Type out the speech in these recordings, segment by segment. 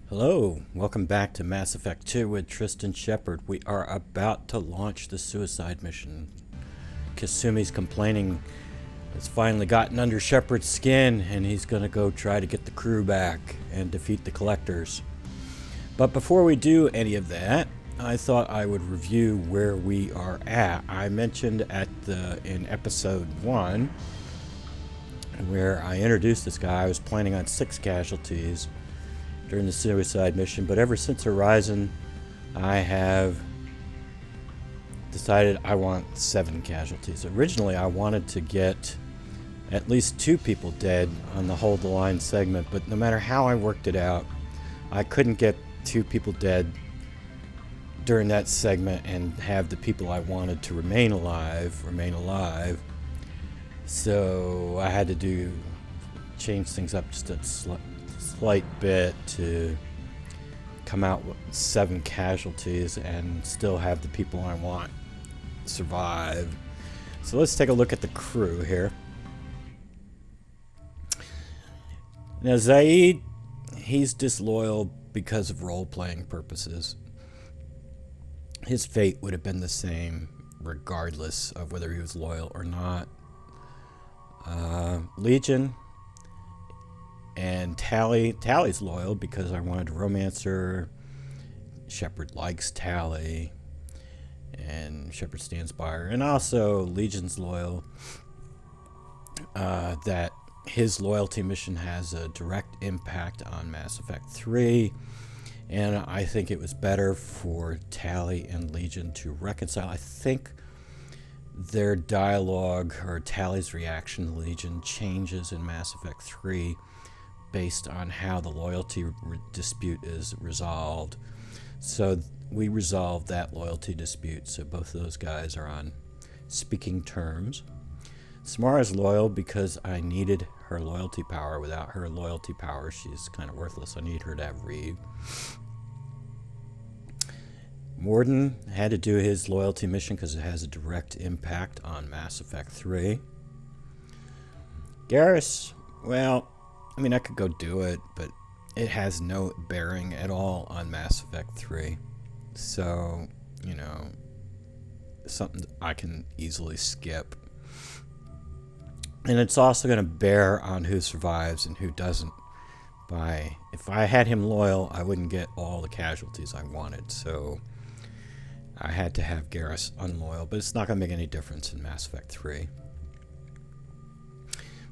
Hello, welcome back to Mass Effect 2 with Tristan Shepard. We are about to launch the suicide mission. Kasumi's complaining it's finally gotten under Shepard's skin and he's gonna go try to get the crew back and defeat the collectors. But before we do any of that, I thought I would review where we are at. I mentioned in episode 1 where I introduced this guy. I was planning on 6 casualties during the suicide mission, but ever since Horizon I have decided I want 7 casualties. Originally I wanted to get at least 2 people dead on the Hold the Line segment, but no matter how I worked it out, I couldn't get 2 people dead during that segment and have the people I wanted to remain alive. So I had to change things up just a slight bit to come out with 7 casualties and still have the people I want survive. So let's take a look at the crew here. Now Zaid, he's disloyal because of role-playing purposes. His fate would have been the same regardless of whether he was loyal or not. Legion and Tally's loyal because I wanted to romance her. Shepard likes Tally and Shepard stands by her. And also Legion's loyal, that his loyalty mission has a direct impact on Mass Effect 3, and I think it was better for Tally and Legion to reconcile. I think their dialogue, or Tally's reaction to Legion, changes in Mass Effect 3 based on how the loyalty dispute is resolved. So we resolved that loyalty dispute, so both of those guys are on speaking terms. Samara's loyal because I needed her loyalty power. Without her loyalty power, she's kind of worthless. I need her to have Reeve. Morden had to do his loyalty mission because it has a direct impact on Mass Effect 3. Garrus, well, I mean, I could go do it, but it has no bearing at all on Mass Effect 3. So, you know, something I can easily skip. And it's also going to bear on who survives and who doesn't. If I had him loyal, I wouldn't get all the casualties I wanted. So I had to have Garrus unloyal, but it's not going to make any difference in Mass Effect 3.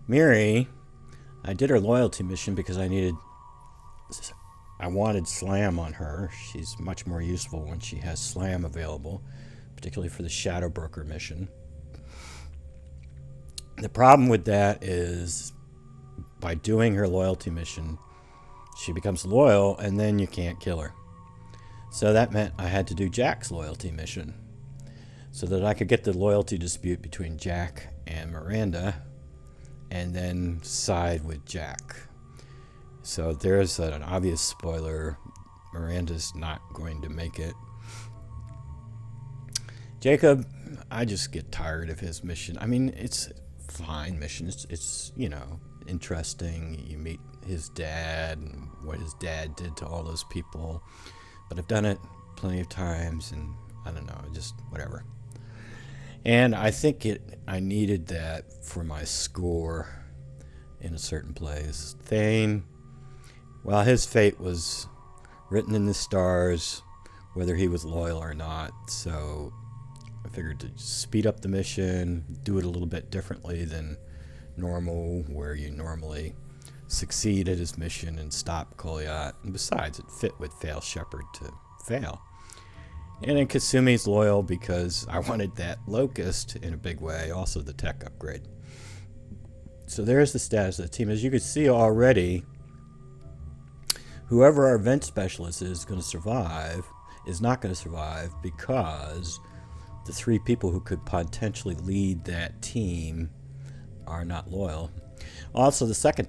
Miri, I did her loyalty mission because I wanted Slam on her. She's much more useful when she has Slam available, particularly for the Shadow Broker mission. The problem with that is by doing her loyalty mission, she becomes loyal and then you can't kill her. So that meant I had to do Jack's loyalty mission so that I could get the loyalty dispute between Jack and Miranda and then side with Jack. So there's an obvious spoiler. Miranda's not going to make it. Jacob, I just get tired of his mission. I mean, it's fine mission. It's you know, interesting. You meet his dad and what his dad did to all those people. But I've done it plenty of times, and I don't know, just whatever. And I think I needed that for my score in a certain place. Thane, well, his fate was written in the stars, whether he was loyal or not. So I figured to speed up the mission, do it a little bit differently than normal, where you normally succeed at his mission and stop Kolyat. And besides, it fit with Fail Shepard to fail. And then Kasumi's loyal because I wanted that Locust in a big way, also the tech upgrade. So there's the status of the team. As you can see already, whoever our event specialist is going to survive is not going to survive because the 3 people who could potentially lead that team are not loyal. Also, the second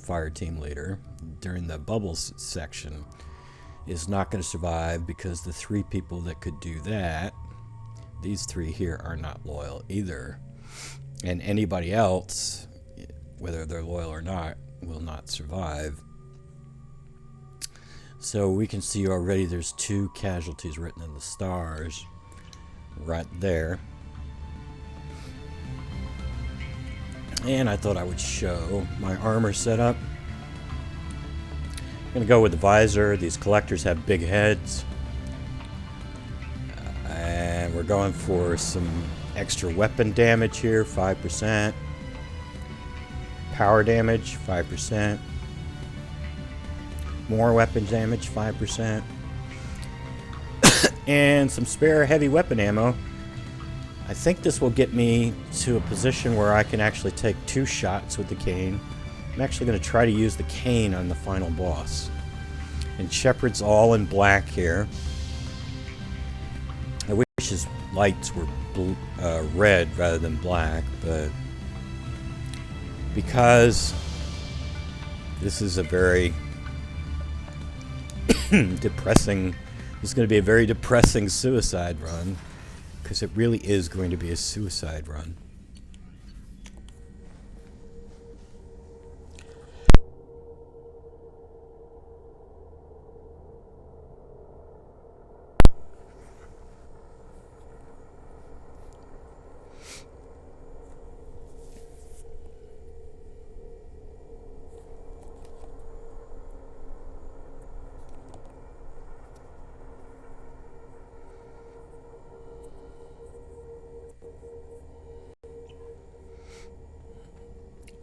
fire team leader during the bubbles section is not going to survive because the 3 people that could do that, these 3 here, are not loyal either. And anybody else, whether they're loyal or not, will not survive. So we can see already there's 2 casualties written in the stars right there. And I thought I would show my armor setup. I'm going to go with the visor. These collectors have big heads. And we're going for some extra weapon damage here, 5%. Power damage, 5%. More weapon damage, 5%. And some spare heavy weapon ammo. I think this will get me to a position where I can actually take 2 shots with the cane. I'm actually going to try to use the cane on the final boss. And Shepard's all in black here. I wish his lights were red rather than black, but because this is a very depressing, this is going to be a very depressing suicide run, because it really is going to be a suicide run.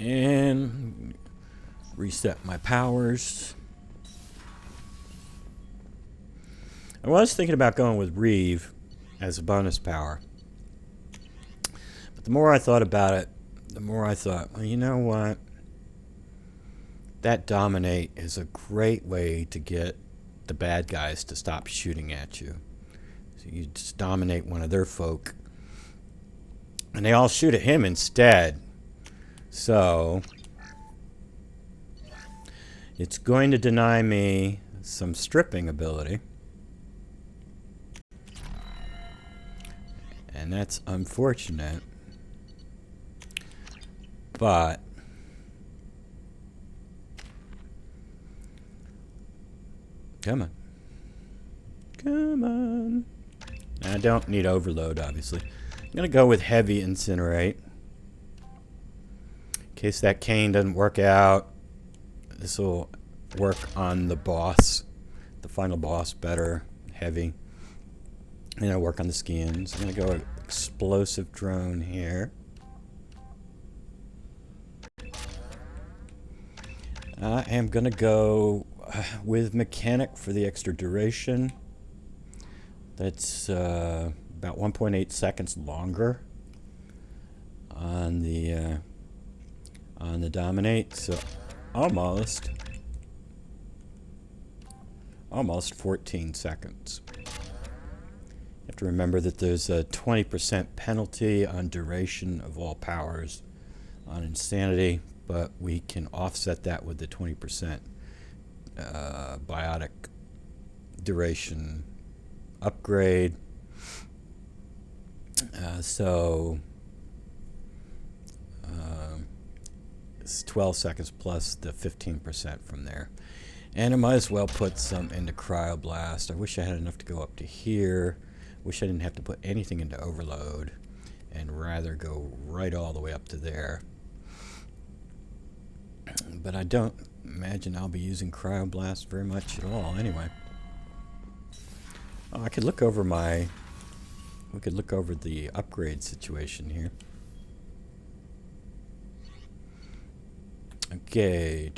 And reset my powers. I was thinking about going with Reeve as a bonus power. But the more I thought about it, the more I thought, well, you know what? That dominate is a great way to get the bad guys to stop shooting at you. So you just dominate one of their folk, and they all shoot at him instead. So it's going to deny me some stripping ability, and that's unfortunate, but come on. Come on. I don't need overload, obviously. I'm going to go with heavy incinerate. In case that cane doesn't work out, this will work on the boss, the final boss, better. Heavy. And I'll work on the skins. I'm going to go with explosive drone here. I am going to go with mechanic for the extra duration. That's about 1.8 seconds longer on the dominate, so almost 14 seconds. You have to remember that there's a 20% penalty on duration of all powers on insanity, but we can offset that with the 20% biotic duration upgrade. It's 12 seconds plus the 15% from there. And I might as well put some into cryoblast. I wish I had enough to go up to here. Wish I didn't have to put anything into overload, and rather go right all the way up to there. But I don't imagine I'll be using cryoblast very much at all anyway. Oh, I could look over we could look over the upgrade situation here. Okay.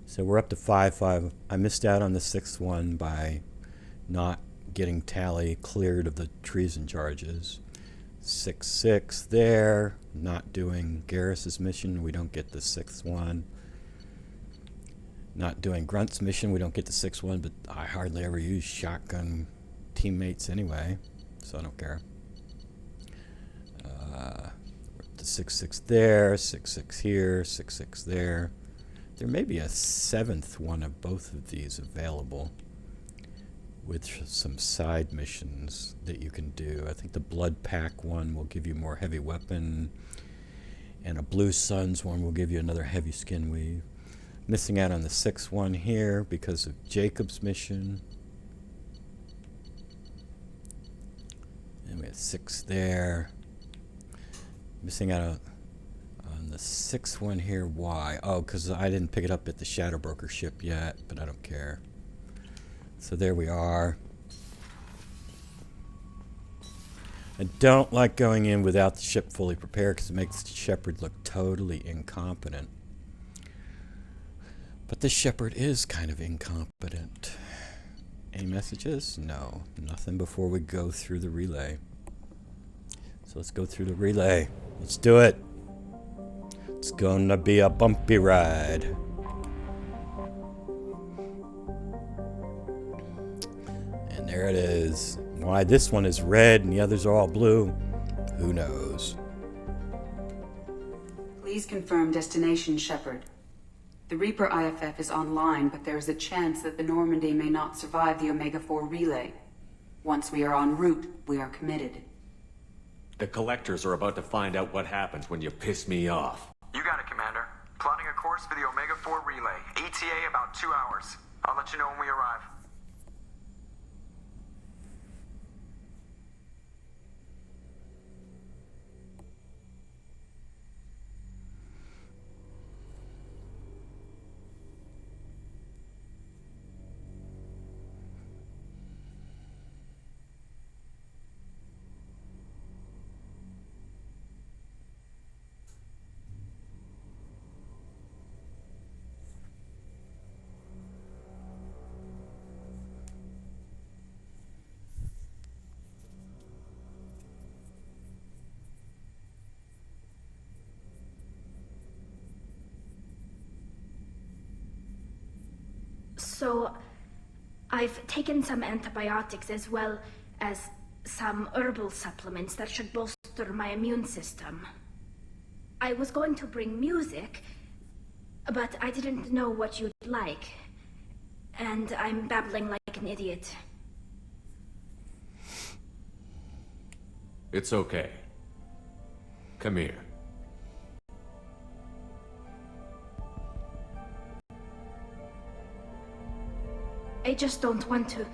So we're up to 5.5. I missed out on the 6th one by not getting tally cleared of the treason charges. 6.6 there. Not doing Garrus's mission. We don't get the 6th one. Not doing Grunt's mission. We don't get the 6th one, but I hardly ever use shotgun teammates anyway, so I don't care. The 6.6 there, 6.6 here, 6.6 there. There may be a 7th one of both of these available with some side missions that you can do. I think the Blood Pack one will give you more heavy weapon, and a Blue Suns one will give you another heavy skin weave. Missing out on the 6-1 here because of Jacob's mission. And we have 6 there. Missing out on the 6-1 here. Why? Oh, because I didn't pick it up at the Shadow Broker ship yet, but I don't care. So there we are. I don't like going in without the ship fully prepared because it makes the Shepherd look totally incompetent. But the Shepherd is kind of incompetent. Any messages? No. Nothing before we go through the relay. So let's go through the relay. Let's do it. It's gonna be a bumpy ride. And there it is. Why this one is red and the others are all blue, who knows? Please confirm destination, Shepard. The Reaper IFF is online, but there is a chance that the Normandy may not survive the Omega-4 relay. Once we are en route, we are committed. The Collectors are about to find out what happens when you piss me off. You got it, Commander. Plotting a course for the Omega-4 relay. ETA about 2 hours. I'll let you know when we arrive. So, I've taken some antibiotics as well as some herbal supplements that should bolster my immune system. I was going to bring music, but I didn't know what you'd like. And I'm babbling like an idiot. It's okay. Come here. I just don't want to.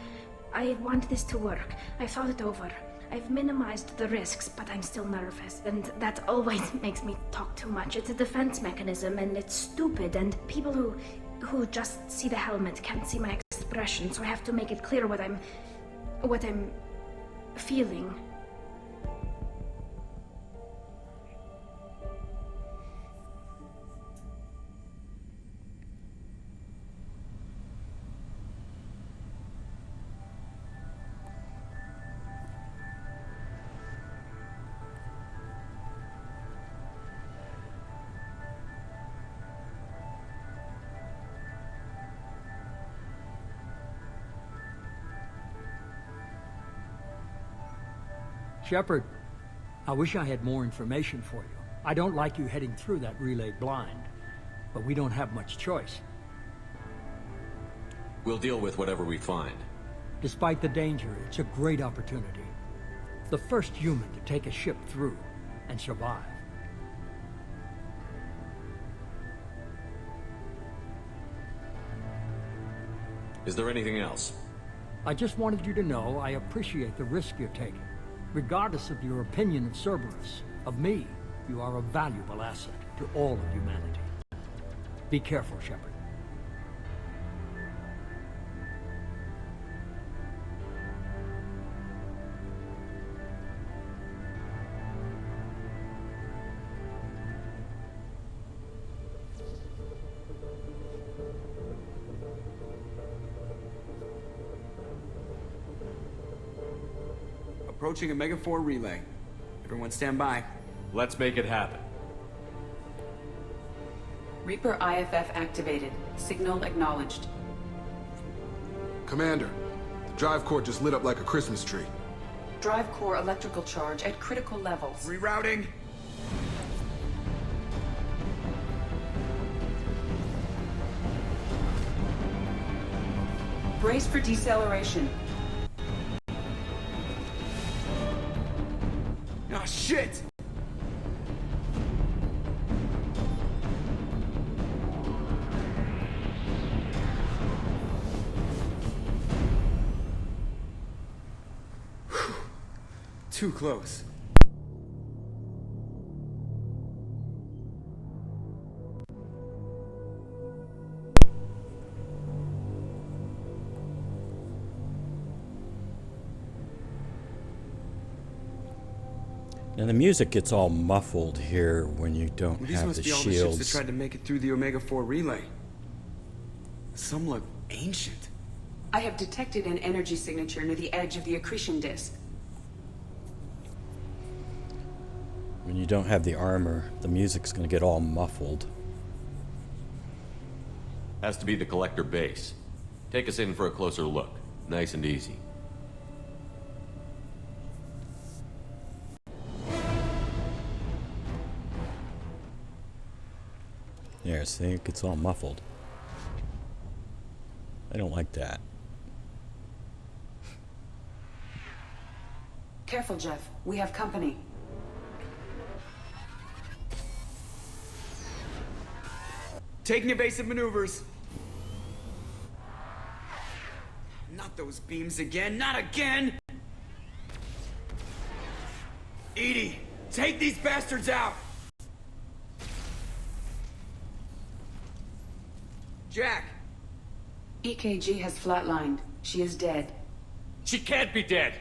I want this to work. I've thought it over. I've minimized the risks, but I'm still nervous, and that always makes me talk too much. It's a defense mechanism, and it's stupid, and people who just see the helmet can't see my expression, so I have to make it clear what I'm feeling. Shepard, I wish I had more information for you. I don't like you heading through that relay blind, but we don't have much choice. We'll deal with whatever we find. Despite the danger, it's a great opportunity. The first human to take a ship through and survive. Is there anything else? I just wanted you to know I appreciate the risk you're taking. Regardless of your opinion of Cerberus, of me, you are a valuable asset to all of humanity. Be careful, Shepard. Approaching Omega-4 relay. Everyone stand by. Let's make it happen. Reaper IFF activated. Signal acknowledged. Commander, the drive core just lit up like a Christmas tree. Drive core electrical charge at critical levels. Rerouting. Brace for deceleration. Ah, shit! too close. And the music gets all muffled here when you don't These have must the be all the ships that shields. tried to make it through the Omega-4 relay. Some look ancient. I have detected an energy signature near the edge of the accretion disk. When you don't have the armor, the music's going to get all muffled. Has to be the collector base. Take us in for a closer look. Nice and easy. There, see, it gets all muffled. I don't like that. Careful, Jeff. We have company. Taking evasive maneuvers. Not those beams again, not again! Edie, take these bastards out! Jack! EKG has flatlined. She is dead. She can't be dead!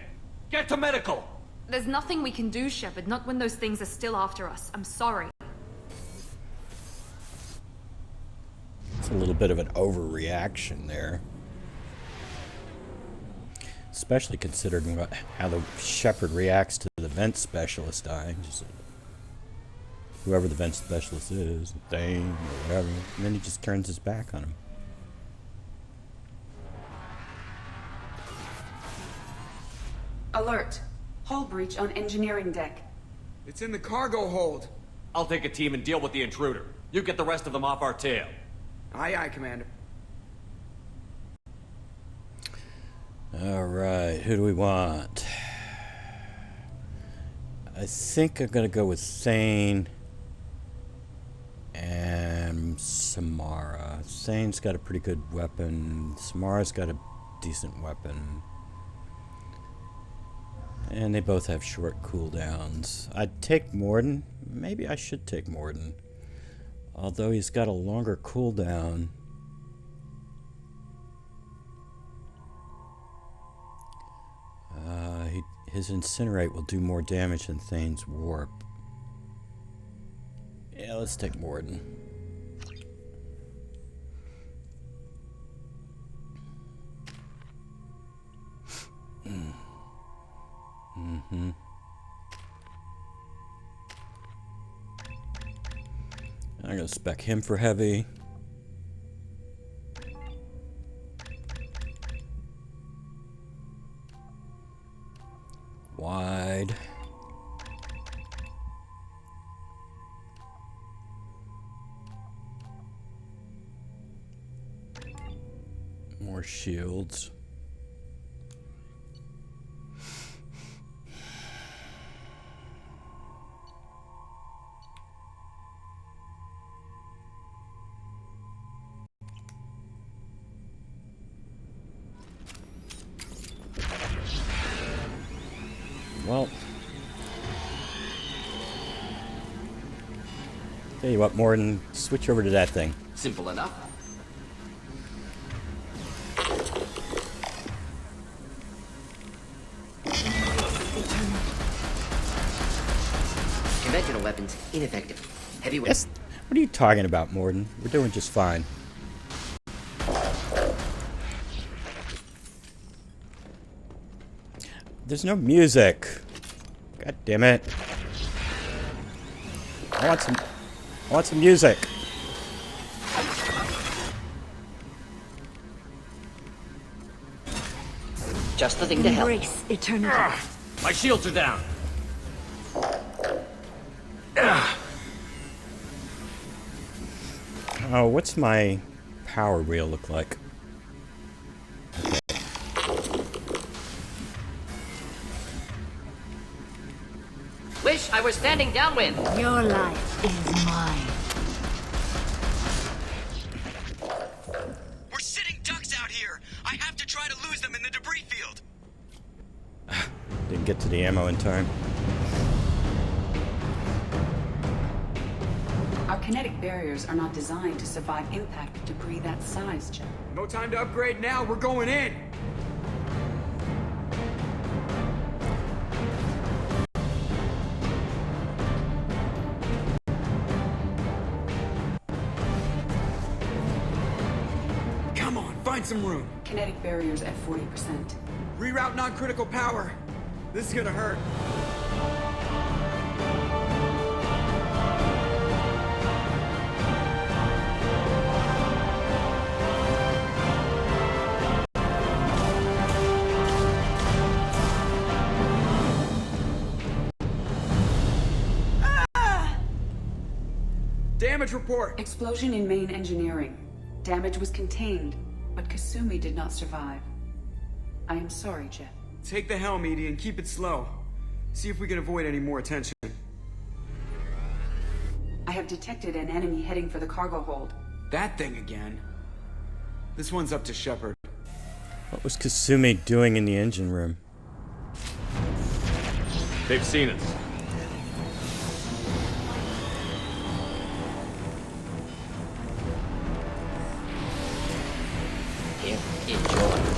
Get to medical! There's nothing we can do, Shepard, not when those things are still after us. I'm sorry. It's a little bit of an overreaction there. Especially considering how the Shepard reacts to the vent specialist dying. Just whoever the vent specialist is, Dane or whatever. And then he just turns his back on him. Alert. Hull breach on engineering deck. It's in the cargo hold. I'll take a team and deal with the intruder. You get the rest of them off our tail. Aye, aye, Commander. Alright, who do we want? I think I'm gonna go with Thane and Samara. Thane's got a pretty good weapon. Samara's got a decent weapon. And they both have short cooldowns. I'd take Morden. Maybe I should take Morden. Although he's got a longer cooldown. His Incinerate will do more damage than Thane's Warp. Yeah, let's take Morden. Mm-hmm. I'm gonna spec him for heavy. Wide. More shields. Well, tell you what, Morden, switch over to that thing. Simple enough. Conventional weapons, ineffective. Heavy weapons. Yes. What are you talking about, Morden? We're doing just fine. There's no music. God damn it. I want some music. Just the thing to help. Embrace eternity. My shields are down. Oh, what's my power wheel look like? Wish I were standing downwind. Your life is mine. We're sitting ducks out here. I have to try to lose them in the debris field. Didn't get to the ammo in time. Our kinetic barriers are not designed to survive impact with debris that size, Jeff. No time to upgrade now, we're going in! Come on, find some room! Kinetic barriers at 40%. Reroute non-critical power! This is gonna hurt. Damage report! Explosion in main engineering. Damage was contained, but Kasumi did not survive. I am sorry, Jeff. Take the helm, Edie, and keep it slow. See if we can avoid any more attention. I have detected an enemy heading for the cargo hold. That thing again. This one's up to Shepard. What was Kasumi doing in the engine room? They've seen us. Here is your weapon.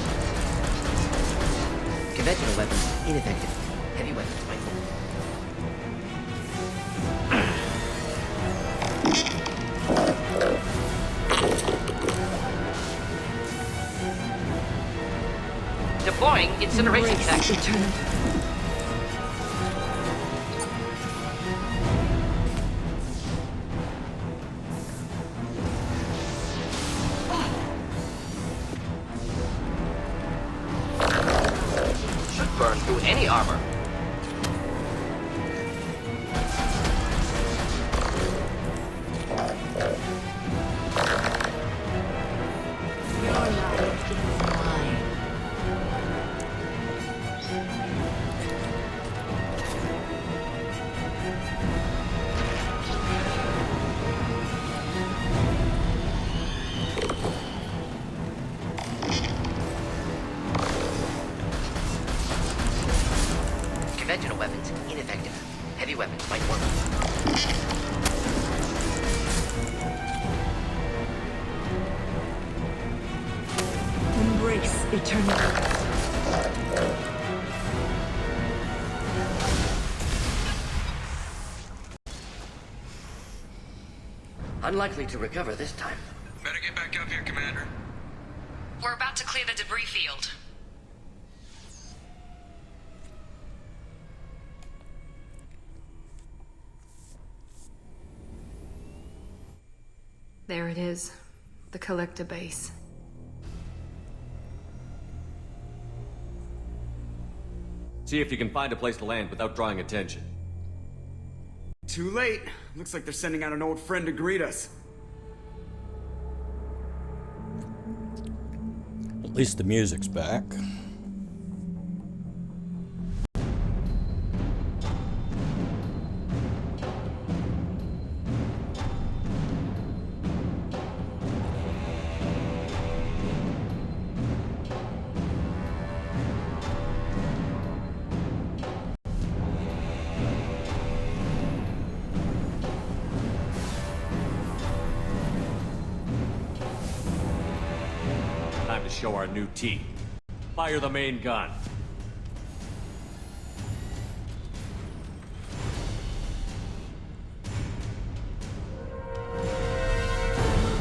Conventional weapons, ineffective. Heavy weapons, might work. Deploying incineration track. Should burn through any armor. Conventional weapons, ineffective. Heavy weapons might work. Embrace eternity. Unlikely to recover this time. Better get back up here, Commander. We're about to clear the debris field. There it is. The collector base. See if you can find a place to land without drawing attention. Too late. Looks like they're sending out an old friend to greet us. At least the music's back. Time to show our new teeth. Fire the main gun.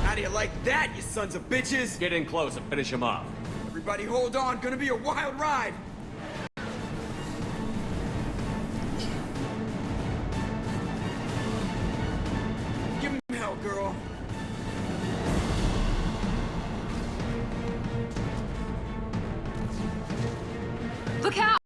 How do you like that, you sons of bitches? Get in close and finish him off. Everybody hold on, gonna be a wild ride. Give him hell, girl. Look out!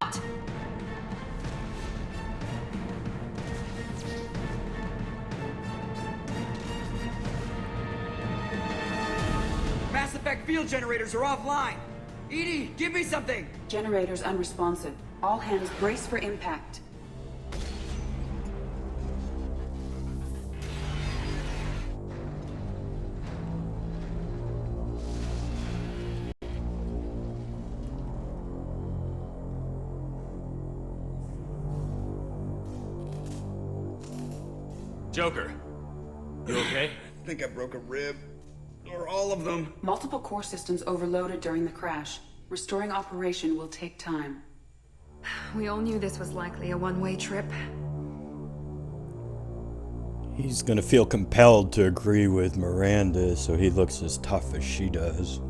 Mass effect field generators are offline. Edie, give me something. Generators unresponsive. All hands brace for impact. Joker, you okay? I think I broke a rib. Or all of them. Multiple core systems overloaded during the crash. Restoring operation will take time. We all knew this was likely a one-way trip. He's gonna feel compelled to agree with Miranda so he looks as tough as she does.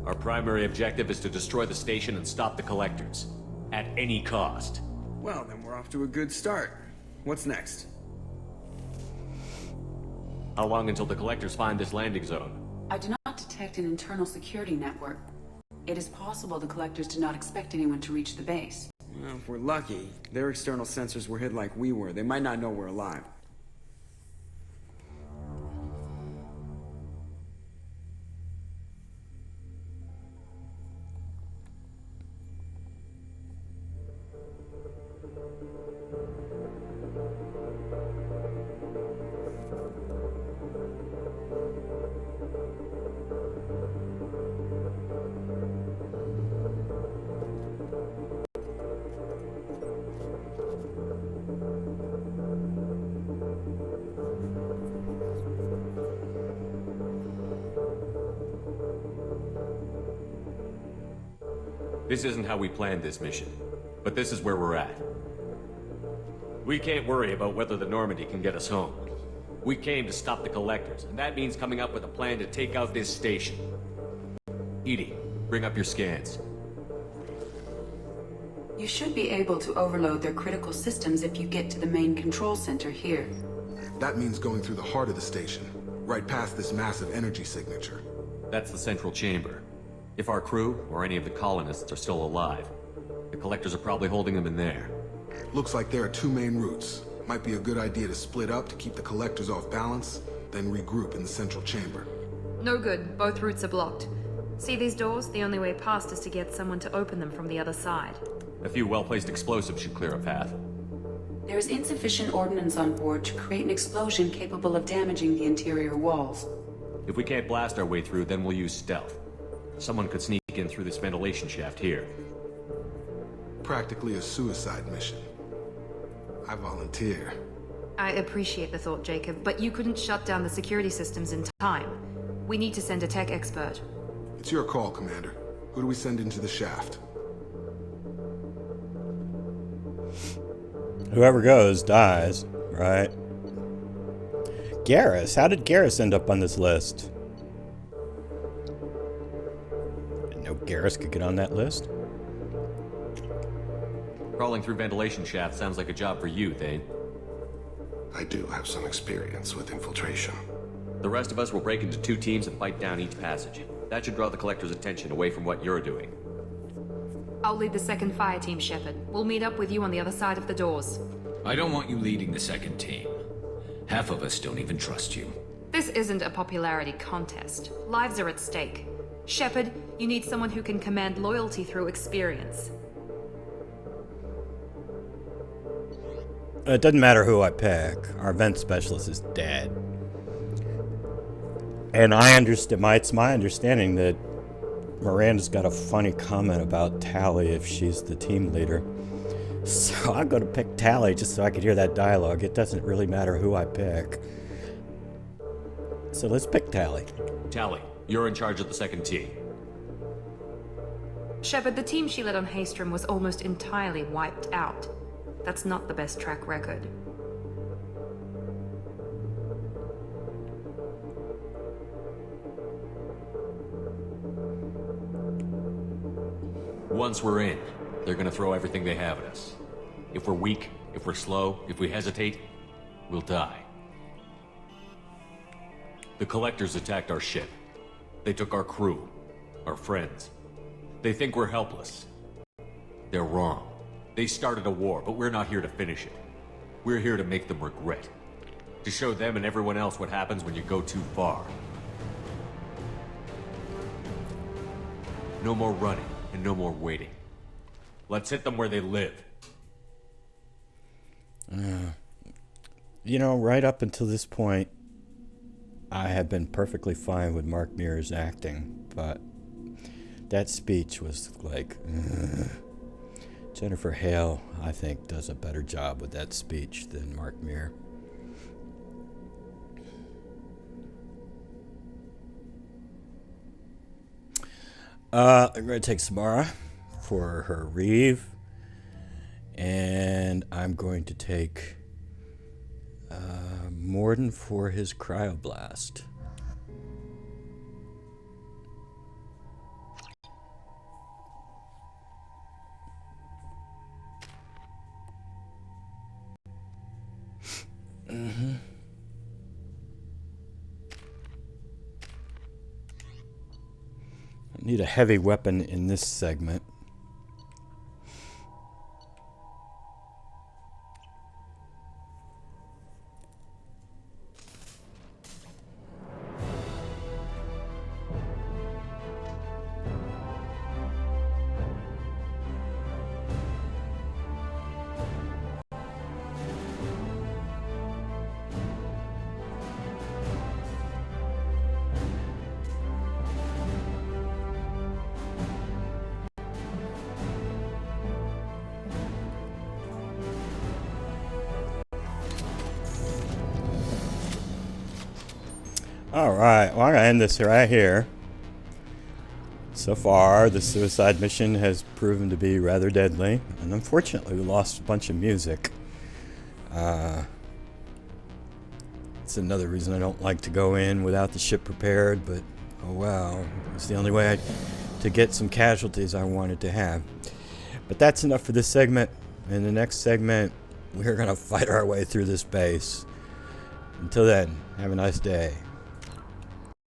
Our primary objective is to destroy the station and stop the collectors. At any cost. Well, then we're off to a good start. What's next? How long until the collectors find this landing zone? I do not detect an internal security network. It is possible the collectors did not expect anyone to reach the base. Well, if we're lucky, their external sensors were hit like we were. They might not know we're alive. This isn't how we planned this mission, but this is where we're at. We can't worry about whether the Normandy can get us home. We came to stop the collectors, and that means coming up with a plan to take out this station. Edie, bring up your scans. You should be able to overload their critical systems if you get to the main control center here. That means going through the heart of the station, right past this massive energy signature. That's the central chamber. If our crew, or any of the colonists, are still alive, the collectors are probably holding them in there. Looks like there are two main routes. Might be a good idea to split up to keep the collectors off balance, then regroup in the central chamber. No good. Both routes are blocked. See these doors? The only way past is to get someone to open them from the other side. A few well-placed explosives should clear a path. There is insufficient ordnance on board to create an explosion capable of damaging the interior walls. If we can't blast our way through, then we'll use stealth. Someone could sneak in through this ventilation shaft here. Practically a suicide mission. I volunteer. I appreciate the thought, Jacob, but you couldn't shut down the security systems in time. We need to send a tech expert. It's your call, Commander. Who do we send into the shaft? Whoever goes dies, right? Garrus, how did Garrus end up on this list? Didn't know Garrus could get on that list. Crawling through ventilation shafts sounds like a job for you, Thane. I do have some experience with infiltration. The rest of us will break into two teams and fight down each passage. That should draw the collector's attention away from what you're doing. I'll lead the second fire team, Shepard. We'll meet up with you on the other side of the doors. I don't want you leading the second team. Half of us don't even trust you. This isn't a popularity contest. Lives are at stake. Shepard, you need someone who can command loyalty through experience. It doesn't matter who I pick. Our event specialist is dead. And I understand. It's my understanding that Miranda's got a funny comment about Tally if she's the team leader. So I'm going to pick Tally just so I could hear that dialogue. It doesn't really matter who I pick. So let's pick Tally. Tally, you're in charge of the second team. Shepard, the team she led on Haystrom was almost entirely wiped out. That's not the best track record. Once we're in, they're gonna throw everything they have at us. If we're weak, if we're slow, if we hesitate, we'll die. The collectors attacked our ship. They took our crew, our friends. They think we're helpless. They're wrong. They started a war, but we're not here to finish it. We're here to make them regret. To show them and everyone else what happens when you go too far. No more running, and no more waiting. Let's hit them where they live. You know, right up until this point, I have been perfectly fine with Mark Meer's acting, but that speech was like... Jennifer Hale, I think, does a better job with that speech than Mark Meer. I'm going to take Samara for her Reeve. And I'm going to take Morden for his cryoblast. I need a heavy weapon in this segment. Alright, well, I'm going to end this right here. So far, the suicide mission has proven to be rather deadly, and unfortunately we lost a bunch of music. It's another reason I don't like to go in without the ship prepared, but oh well, it's the only way to get some casualties I wanted to have. But that's enough for this segment. In the next segment, we're going to fight our way through this base. Until then, have a nice day.